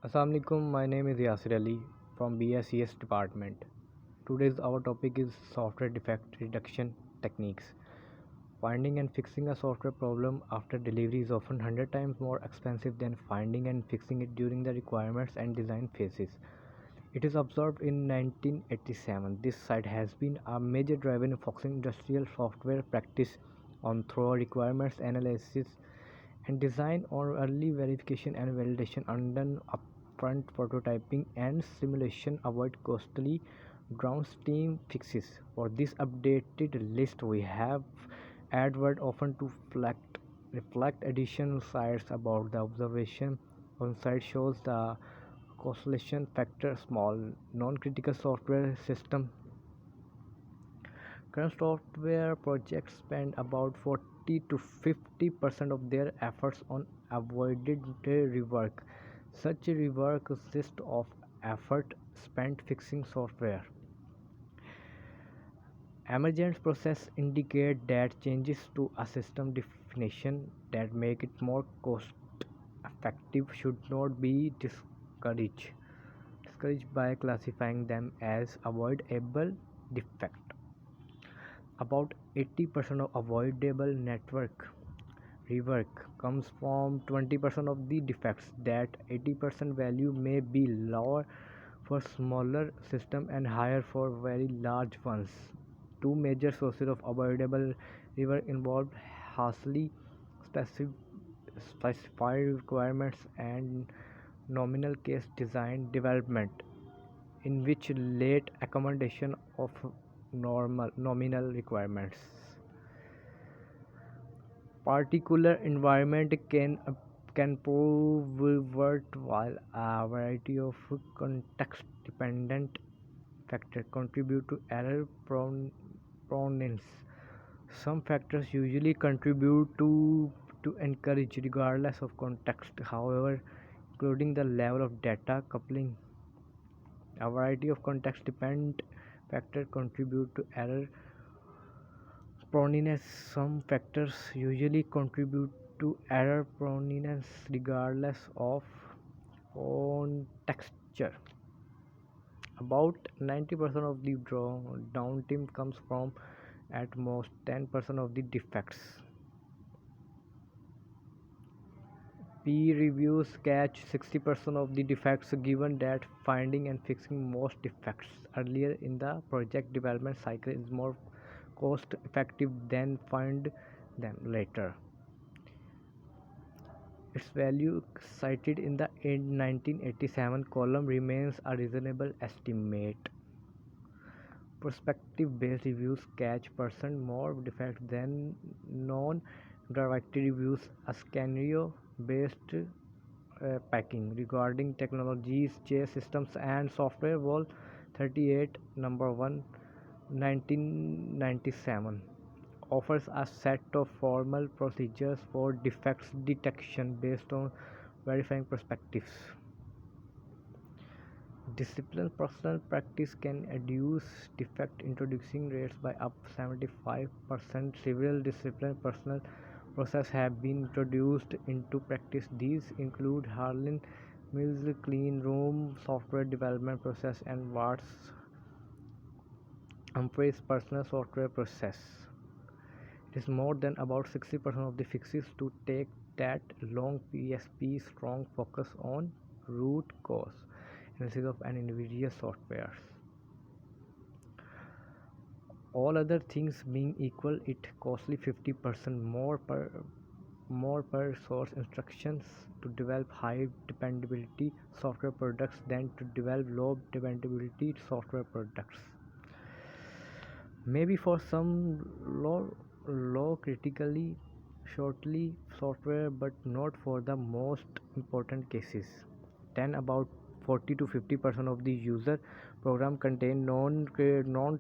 Assalamualaikum, my name is Yasir Ali from BSES department. Today's our topic is software defect reduction techniques. Finding and fixing a software problem after delivery is often 100 times more expensive than finding and fixing it during the requirements and design phases. It is observed in 1987. This site has been a major driver in focusing industrial software practice on thorough requirements analysis and design or early verification and validation under upfront prototyping and simulation avoid costly downstream fixes. For this updated list we have AdWord often to reflect additional sites about the observation on site shows the correlation factor small non-critical software system. Current software projects spend about 40 to 50% of their efforts on avoided rework. Such rework consists of effort spent fixing software. Emergent process indicate that changes to a system definition that make it more cost effective should not be discouraged by classifying them as avoidable defect. About 80% of avoidable network rework comes from 20% of the defects. That 80% value may be lower for smaller systems and higher for very large ones. Two major sources of avoidable rework involve harshly specified requirements and nominal case design development, in which late accommodation of nominal requirements. Particular environment can prove worthwhile. A variety of context-dependent factors contribute to error provenance. Some factors usually contribute to encourage regardless of context, however, including the level of data coupling. A variety of context-dependent factors contribute to error provenance. Some factors usually contribute to error provenance regardless of contexture. About 90% of the downtime comes from at most 10% of the defects. Peer reviews catch 60% of the defects, given that finding and fixing most defects earlier in the project development cycle is more cost effective than find them later. Its value cited in the 1987 column remains a reasonable estimate. Perspective-based reviews catch percent more defects than non-directed reviews. A scenario-based packing regarding technologies, chase systems, and software Vol 38 number 1 1997 offers a set of formal procedures for defects detection based on verifying perspectives. Disciplined personal practice can reduce defect introducing rates by up 75%. Several disciplined personal processes have been introduced into practice. These include Harlan Mills clean room software development process and Watts Humphrey's personal software process. It is more than about 60% of the fixes to take that long PSP strong focus on root cause analysis of an individual software. All other things being equal, it costly 50% more per source instructions to develop high dependability software products than to develop low dependability software products. Maybe for some low critically shortly software, but not for the most important cases. Then about 40 to 50% of the user program contain non